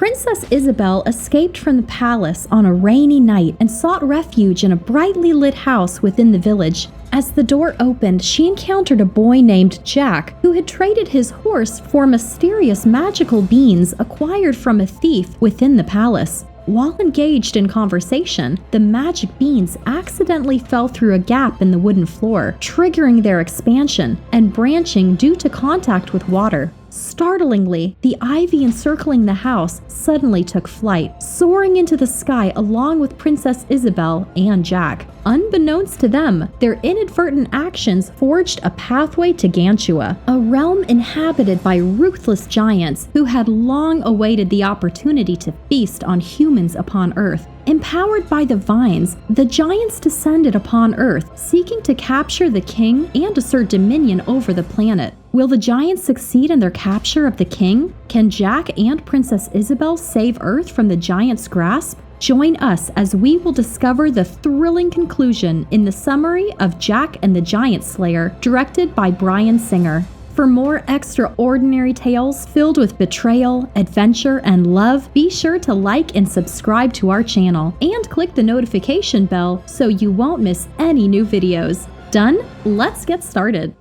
Princess Isabel escaped from the palace on a rainy night and sought refuge in a brightly lit house within the village. As the door opened, she encountered a boy named Jack, who had traded his horse for mysterious magical beans acquired from a thief within the palace. While engaged in conversation, the magic beans accidentally fell through a gap in the wooden floor, triggering their expansion and branching due to contact with water. Startlingly, the ivy encircling the house suddenly took flight, soaring into the sky along with Princess Isabel and Jack. Unbeknownst to them, their inadvertent actions forged a pathway to Gantua, a realm inhabited by ruthless giants who had long awaited the opportunity to feast on humans upon Earth. Empowered by the vines, the giants descended upon Earth, seeking to capture the king and assert dominion over the planet. Will the giants succeed in their capture of the king? Can Jack and Princess Isabel save Earth from the giants' grasp? Join us as we will discover the thrilling conclusion in the summary of Jack and the Giant Slayer, directed by Bryan Singer. For more extraordinary tales filled with betrayal, adventure, and love, be sure to like and subscribe to our channel and click the notification bell so you won't miss any new videos. Done? Let's get started.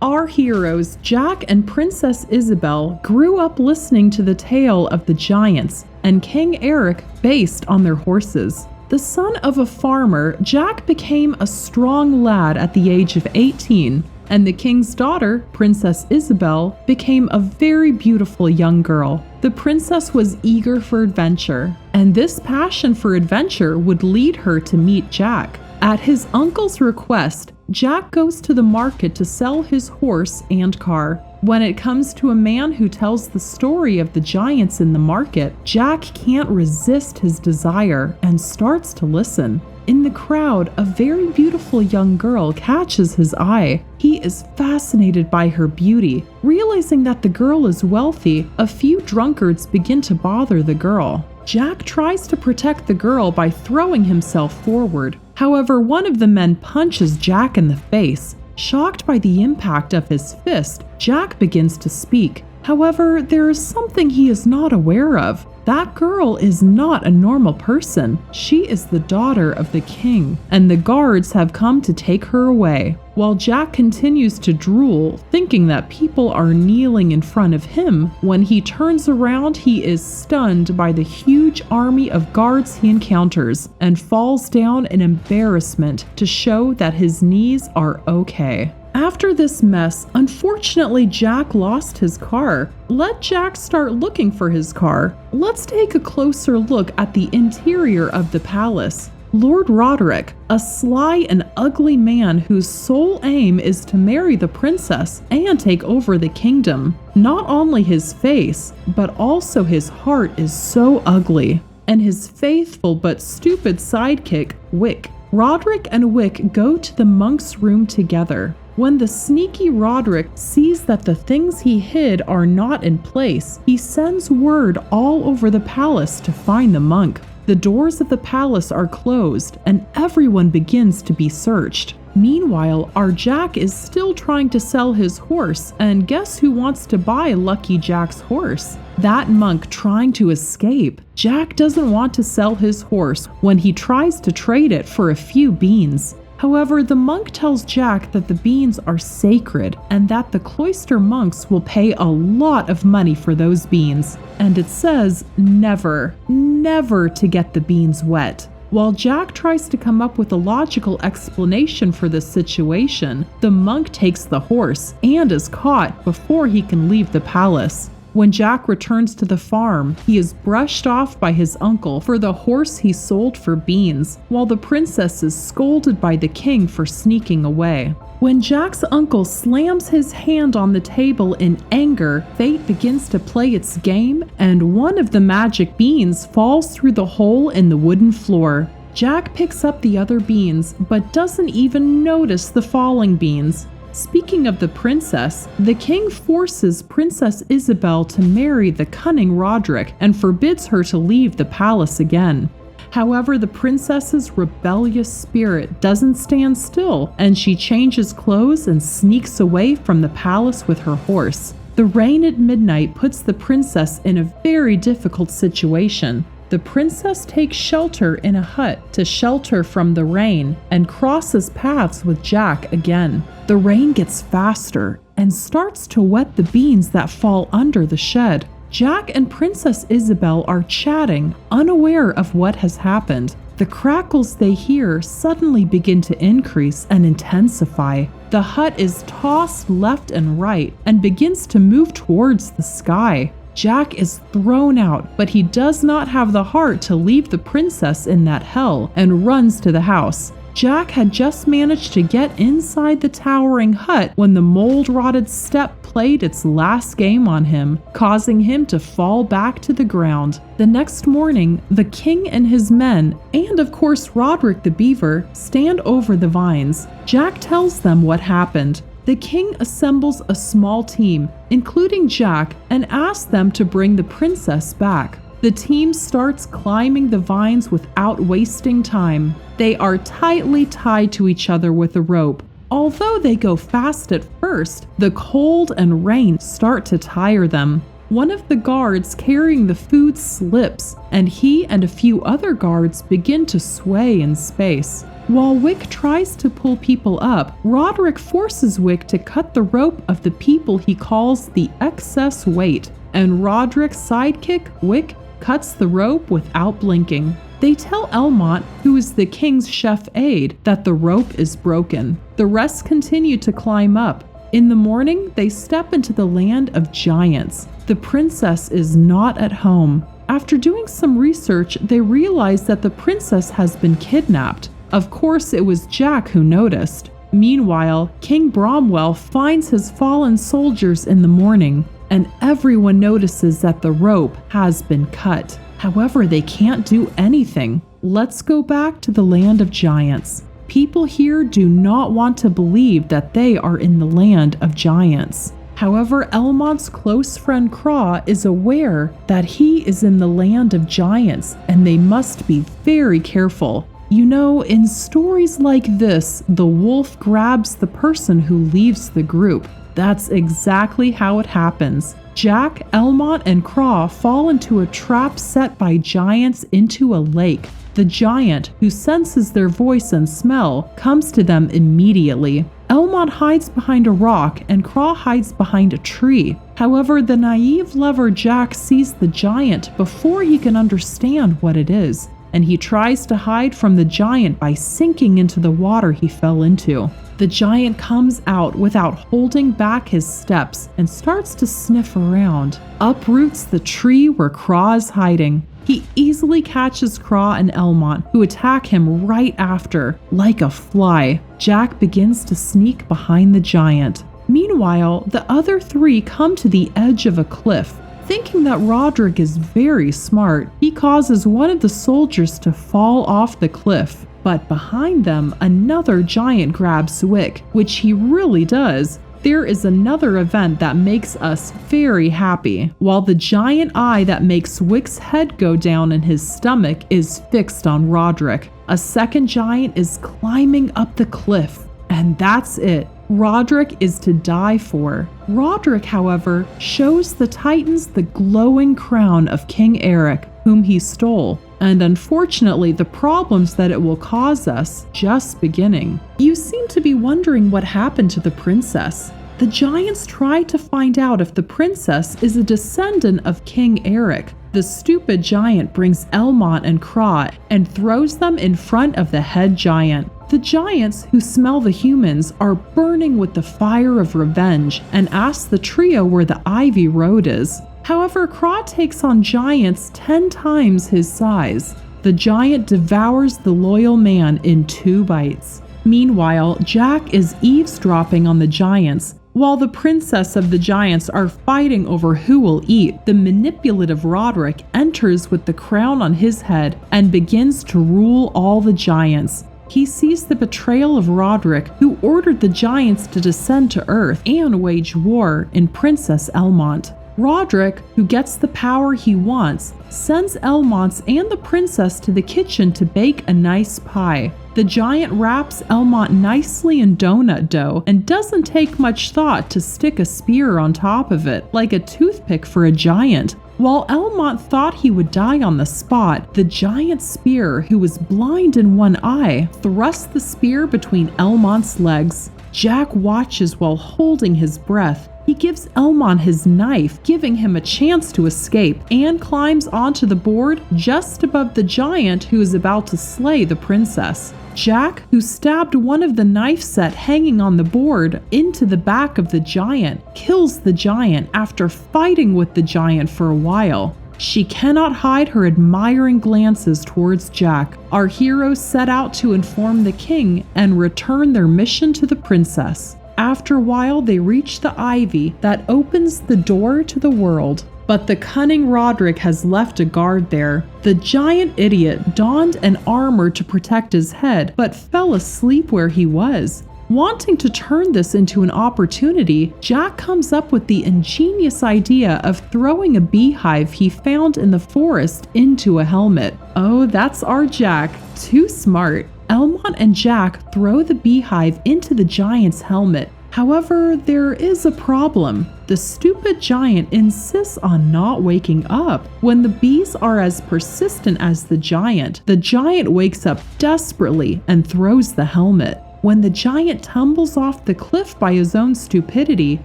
Our heroes, Jack and Princess Isabel, grew up listening to the tale of the giants and King Eric based on their horses. The son of a farmer, Jack became a strong lad at the age of 18, and the king's daughter, Princess Isabel, became a very beautiful young girl. The princess was eager for adventure, and this passion for adventure would lead her to meet Jack. At his uncle's request, Jack goes to the market to sell his horse and car. When it comes to a man who tells the story of the giants in the market, Jack can't resist his desire and starts to listen. In the crowd, a very beautiful young girl catches his eye. He is fascinated by her beauty. Realizing that the girl is wealthy, a few drunkards begin to bother the girl. Jack tries to protect the girl by throwing himself forward. However, one of the men punches Jack in the face. Shocked by the impact of his fist, Jack begins to speak. However, there is something he is not aware of. That girl is not a normal person. She is the daughter of the king, and the guards have come to take her away. While Jack continues to drool, thinking that people are kneeling in front of him, when he turns around, he is stunned by the huge army of guards he encounters and falls down in embarrassment to show that his knees are okay. After this mess, unfortunately, Jack lost his car. Let Jack start looking for his car. Let's take a closer look at the interior of the palace. Lord Roderick, a sly and ugly man whose sole aim is to marry the princess and take over the kingdom. Not only his face, but also his heart is so ugly. And his faithful but stupid sidekick, Wick. Roderick and Wick go to the monk's room together. When the sneaky Roderick sees that the things he hid are not in place, he sends word all over the palace to find the monk. The doors of the palace are closed, and everyone begins to be searched. Meanwhile, our Jack is still trying to sell his horse, and guess who wants to buy Lucky Jack's horse? That monk trying to escape. Jack doesn't want to sell his horse when he tries to trade it for a few beans. However, the monk tells Jack that the beans are sacred and that the cloister monks will pay a lot of money for those beans. And it says never, never to get the beans wet. While Jack tries to come up with a logical explanation for this situation, the monk takes the horse and is caught before he can leave the palace. When Jack returns to the farm, he is brushed off by his uncle for the horse he sold for beans, while the princess is scolded by the king for sneaking away. When Jack's uncle slams his hand on the table in anger, fate begins to play its game, and one of the magic beans falls through the hole in the wooden floor. Jack picks up the other beans, but doesn't even notice the falling beans. Speaking of the princess, the king forces Princess Isabel to marry the cunning Roderick and forbids her to leave the palace again. However, the princess's rebellious spirit doesn't stand still, and she changes clothes and sneaks away from the palace with her horse. The The rain at midnight puts the princess in a very difficult situation. The princess takes shelter in a hut to shelter from the rain and crosses paths with Jack again. The rain gets faster and starts to wet the beans that fall under the shed. Jack and Princess Isabel are chatting, unaware of what has happened. The crackles they hear suddenly begin to increase and intensify. The hut is tossed left and right and begins to move towards the sky. Jack is thrown out, but he does not have the heart to leave the princess in that hell and runs to the house. Jack had just managed to get inside the towering hut when the mold-rotted step played its last game on him, causing him to fall back to the ground. The next morning, the king and his men, and of course Roderick the beaver, stand over the vines. Jack tells them what happened. The king assembles a small team, including Jack, and asks them to bring the princess back. The team starts climbing the vines without wasting time. They are tightly tied to each other with a rope. Although they go fast at first, the cold and rain start to tire them. One of the guards carrying the food slips, and he and a few other guards begin to sway in space. While Wick tries to pull people up, Roderick forces Wick to cut the rope of the people he calls the excess weight, and Roderick's sidekick, Wick, cuts the rope without blinking. They tell Elmont, who is the king's chef aide, that the rope is broken. The rest continue to climb up. In the morning, they step into the land of giants. The princess is not at home. After doing some research, they realize that the princess has been kidnapped. Of course, it was Jack who noticed. Meanwhile, King Bromwell finds his fallen soldiers in the morning, and everyone notices that the rope has been cut. However, they can't do anything. Let's go back to the land of giants. People here do not want to believe that they are in the land of giants. However, Elmont's close friend Craw is aware that he is in the land of giants, and they must be very careful. You know, in stories like this, the wolf grabs the person who leaves the group. That's exactly how it happens. Jack, Elmont, and Craw fall into a trap set by giants into a lake. The giant, who senses their voice and smell, comes to them immediately. Elmont hides behind a rock and Craw hides behind a tree. However, the naive lover Jack sees the giant before he can understand what it is, and he tries to hide from the giant by sinking into the water he fell into. The giant comes out without holding back his steps and starts to sniff around, uproots the tree where Craw is hiding. He easily catches Craw and Elmont, who attack him right after. Like a fly, Jack begins to sneak behind the giant. Meanwhile, the other three come to the edge of a cliff. Thinking that Roderick is very smart, he causes one of the soldiers to fall off the cliff. But behind them, another giant grabs Wick, which he really does. There is another event that makes us very happy. While the giant eye that makes Wick's head go down in his stomach is fixed on Roderick, a second giant is climbing up the cliff. And that's it. Roderick is to die for. Roderick, however, shows the Titans the glowing crown of King Eric, whom he stole, and unfortunately the problems that it will cause us just beginning. You seem to be wondering what happened to the princess. The giants try to find out if the princess is a descendant of King Eric. The stupid giant brings Elmont and Craw and throws them in front of the head giant. The giants, who smell the humans, are burning with the fire of revenge and ask the trio where the ivy road is. However, Craw takes on giants 10 times his size. The giant devours the loyal man in 2 bites. Meanwhile, Jack is eavesdropping on the giants. While the princess of the giants are fighting over who will eat, the manipulative Roderick enters with the crown on his head and begins to rule all the giants. He sees the betrayal of Roderick, who ordered the giants to descend to Earth and wage war, in Princess Elmont. Roderick, who gets the power he wants, sends Elmont and the princess to the kitchen to bake a nice pie. The giant wraps Elmont nicely in donut dough and doesn't take much thought to stick a spear on top of it, like a toothpick for a giant. While Elmont thought he would die on the spot, the giant spear, who was blind in one eye, thrust the spear between Elmont's legs. Jack watches while holding his breath. He gives Elmont his knife, giving him a chance to escape, and climbs onto the board just above the giant who is about to slay the princess. Jack, who stabbed one of the knife set hanging on the board into the back of the giant, kills the giant after fighting with the giant for a while. She cannot hide her admiring glances towards Jack. Our heroes set out to inform the king and return their mission to the princess. After a while, they reach the ivy that opens the door to the world. But the cunning Roderick has left a guard there. The giant idiot donned an armor to protect his head, but fell asleep where he was. Wanting to turn this into an opportunity, Jack comes up with the ingenious idea of throwing a beehive he found in the forest into a helmet. Oh, that's our Jack. Too smart. Elmont and Jack throw the beehive into the giant's helmet. However, there is a problem. The stupid giant insists on not waking up. When the bees are as persistent as the giant wakes up desperately and throws the helmet. When the giant tumbles off the cliff by his own stupidity,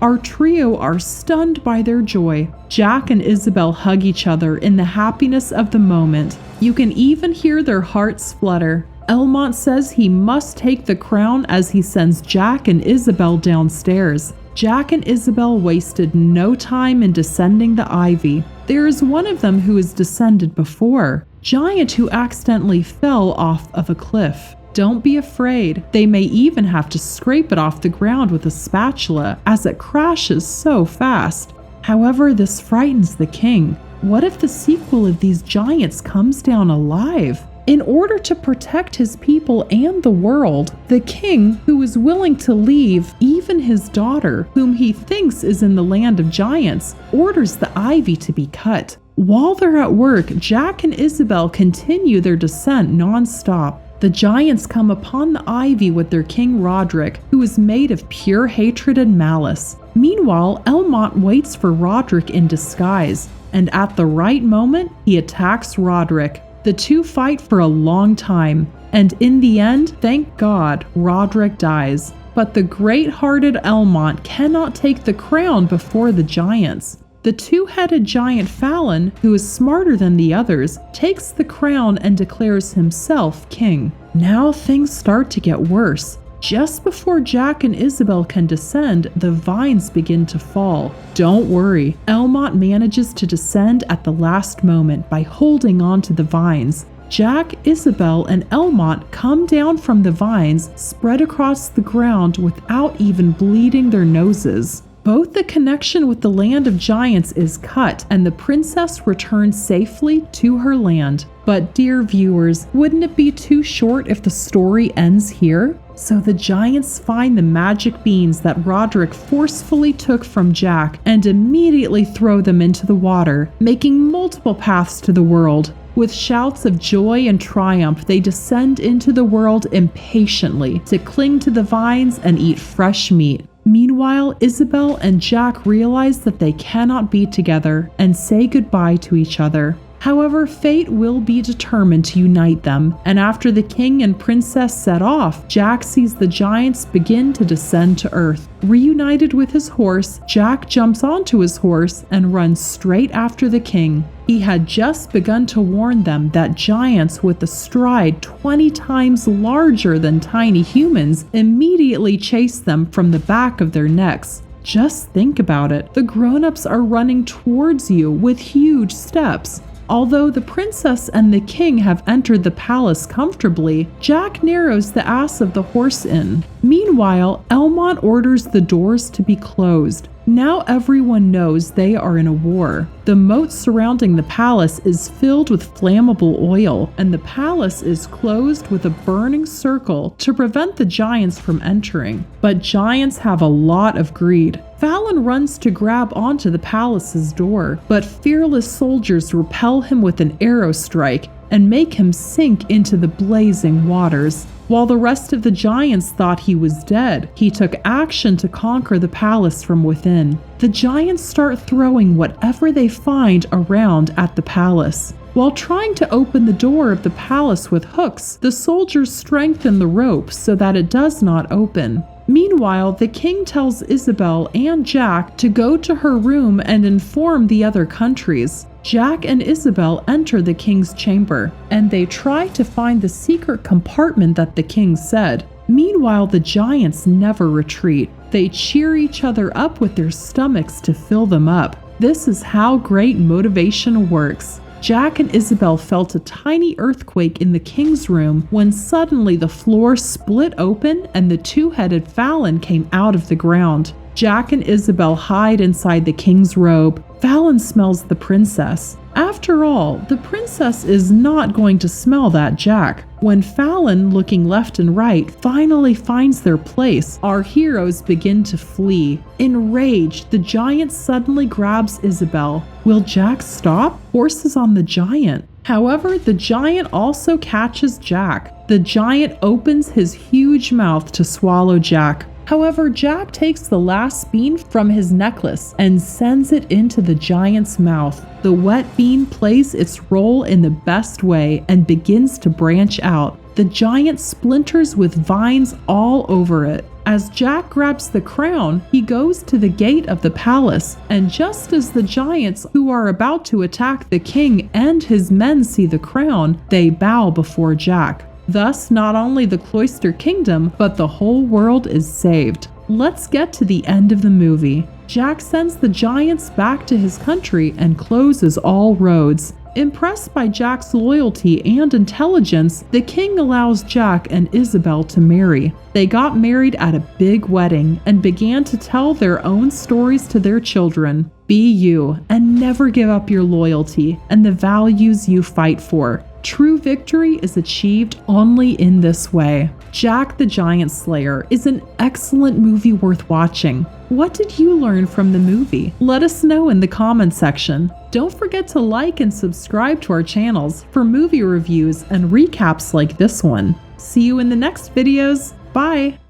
our trio are stunned by their joy. Jack and Isabel hug each other in the happiness of the moment. You can even hear their hearts flutter. Elmont says he must take the crown as he sends Jack and Isabel downstairs. Jack and Isabel wasted no time in descending the ivy. There is one of them who has descended before, giant who accidentally fell off of a cliff. Don't be afraid. They may even have to scrape it off the ground with a spatula as it crashes so fast. However, this frightens the king. What if the sequel of these giants comes down alive? In order to protect his people and the world, the king, who is willing to leave even his daughter, whom he thinks is in the land of giants, orders the ivy to be cut. While they're at work, Jack and Isabel continue their descent non-stop. The giants come upon the ivy with their king Roderick, who is made of pure hatred and malice. Meanwhile, Elmont waits for Roderick in disguise, and at the right moment, he attacks Roderick. The two fight for a long time, and in the end, thank God, Roderick dies. But the great-hearted Elmont cannot take the crown before the giants. The two-headed giant Fallon, who is smarter than the others, takes the crown and declares himself king. Now things start to get worse. Just before Jack and Isabel can descend, the vines begin to fall. Don't worry, Elmont manages to descend at the last moment by holding on to the vines. Jack, Isabel, and Elmont come down from the vines, spread across the ground without even bleeding their noses. Both the connection with the land of giants is cut, and the princess returns safely to her land. But dear viewers, wouldn't it be too short if the story ends here? So the giants find the magic beans that Roderick forcefully took from Jack and immediately throw them into the water, making multiple paths to the world. With shouts of joy and triumph, they descend into the world impatiently to cling to the vines and eat fresh meat. Meanwhile, Isabel and Jack realize that they cannot be together and say goodbye to each other. However, fate will be determined to unite them, and after the king and princess set off, Jack sees the giants begin to descend to earth. Reunited with his horse, Jack jumps onto his horse and runs straight after the king. He had just begun to warn them that giants with a stride 20 times larger than tiny humans immediately chase them from the back of their necks. Just think about it. The grown-ups are running towards you with huge steps. Although the princess and the king have entered the palace comfortably, Jack narrows the ass of the horse in. Meanwhile, Elmont orders the doors to be closed. Now everyone knows they are in a war. The moat surrounding the palace is filled with flammable oil, and the palace is closed with a burning circle to prevent the giants from entering. But giants have a lot of greed. Fallon runs to grab onto the palace's door, but fearless soldiers repel him with an arrow strike and make him sink into the blazing waters. While the rest of the giants thought he was dead, he took action to conquer the palace from within. The giants start throwing whatever they find around at the palace. While trying to open the door of the palace with hooks, the soldiers strengthen the rope so that it does not open. Meanwhile, the king tells Isabel and Jack to go to her room and inform the other countries. Jack and Isabel enter the king's chamber, and they try to find the secret compartment that the king said. Meanwhile, the giants never retreat. They cheer each other up with their stomachs to fill them up. This is how great motivation works. Jack and Isabel felt a tiny earthquake in the king's room when suddenly the floor split open and the two-headed Fallon came out of the ground. Jack and Isabel hide inside the king's robe. Fallon smells the princess. After all, the princess is not going to smell that Jack. When Fallon, looking left and right, finally finds their place, our heroes begin to flee. Enraged, the giant suddenly grabs Isabel. Will Jack stop? Forces on the giant. However, the giant also catches Jack. The giant opens his huge mouth to swallow Jack. However, Jack takes the last bean from his necklace and sends it into the giant's mouth. The wet bean plays its role in the best way and begins to branch out. The giant splinters with vines all over it. As Jack grabs the crown, he goes to the gate of the palace, and just as the giants who are about to attack the king and his men see the crown, they bow before Jack. Thus, not only the Cloister Kingdom, but the whole world is saved. Let's get to the end of the movie. Jack sends the giants back to his country and closes all roads. Impressed by Jack's loyalty and intelligence, the king allows Jack and Isabel to marry. They got married at a big wedding and began to tell their own stories to their children. Be you, and never give up your loyalty and the values you fight for. True victory is achieved only in this way. Jack the Giant Slayer is an excellent movie worth watching. What did you learn from the movie? Let us know in the comment section. Don't forget to like and subscribe to our channels for movie reviews and recaps like this one. See you in the next videos. Bye!